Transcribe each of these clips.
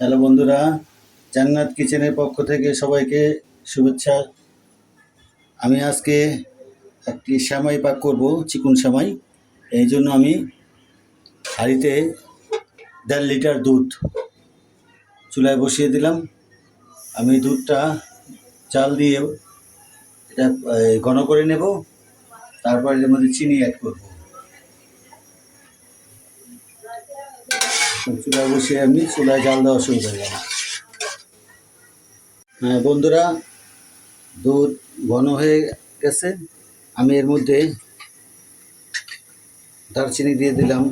Hello বন্ধুরা, জান্নাত কিচেনের পক্ষ থেকে সবাইকে শুভেচ্ছা। আমি আজকে একটি সেমাই পাক করব, চিকন সেমাই। এই জন্য আমি হাঁড়িতে 1.5 লিটার দুধ চুলায় বসিয়ে দিলাম। আমি দুধটা চাল দিয়ে এটা ঘন করে নেব, তারপর এর মধ্যে চিনি অ্যাড করব। চুলায় বসিয়ে আমি চুলায় জাল দেওয়া শুরু করলাম। হ্যাঁ বন্ধুরা, দুধ ঘন হয়ে গেছে। আমি এর মধ্যে দারচিনি দিয়ে দিলাম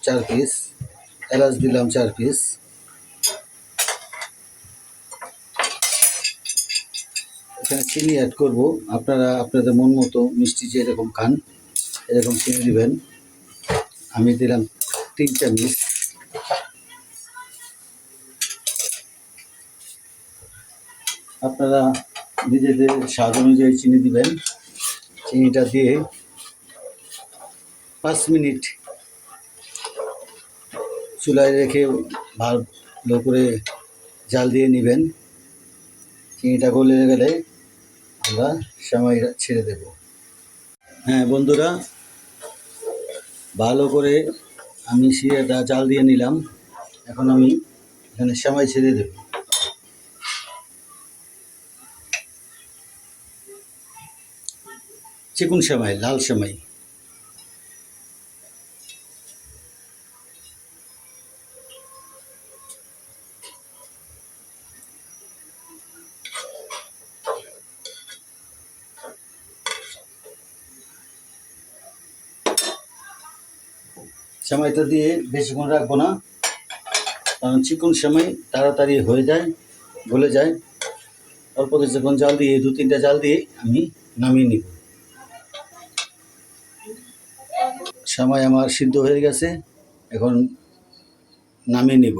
4 পিস, এলাচ দিলাম 4 পিস, এখানে চিনি অ্যাড করব। আপনারা আপনাদের মন মতো মিষ্টি যেরকম খান এরকম চিনি দিবেন। আমি দিলাম 3 চামচ। আপনারা নিজেদের স্বাদ অনুযায়ী চিনি দিবেন। চিনিটা দিয়ে 5 মিনিট চুলায় রেখে ভালো করে জাল দিয়ে নেবেন। চিনিটা গলে গেলে আমরা সেমাই ছেড়ে দেব। হ্যাঁ বন্ধুরা, ভালো করে আমি শিরাটা জাল দিয়ে নিলাম। এখন আমি এখানে সেমাই ছেড়ে দেব। চিকন সেমাই, লাল সেমাই। সেমাইটা দিয়ে বেশিক্ষণ রাখবো না, কারণ চিকন সেমাই তাড়াতাড়ি হয়ে যায়, গলে যায়। অল্প কিছুক্ষণ জাল দিয়ে 2-3টা জাল দিয়ে আমি নামিয়ে নিব। সেমাই আমার সিদ্ধ হয়ে গেছে, এখন নামিয়ে নিব।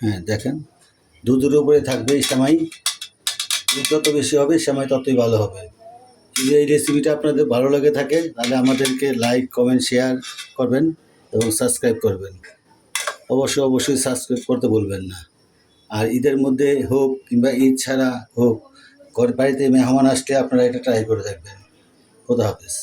হ্যাঁ দেখেন, দুধের উপরে থাকবে এই সেমাই। দুধ যত বেশি হবে সেমাই ততই ভালো হবে। যদি এই রেসিপিটা আপনাদের ভালো লাগে থাকে তাহলে আমাদেরকে লাইক, কমেন্ট, শেয়ার করবেন এবং সাবস্ক্রাইব করবেন। অবশ্যই সাবস্ক্রাইব করতে ভুলবেন না। আর ঈদের মধ্যে হোক কিংবা ঈদ ছাড়া হোক, বাড়িতে মেহমান আসলে আপনারা এটা ট্রাই করে দেখবেন। খোদা হাফেজ।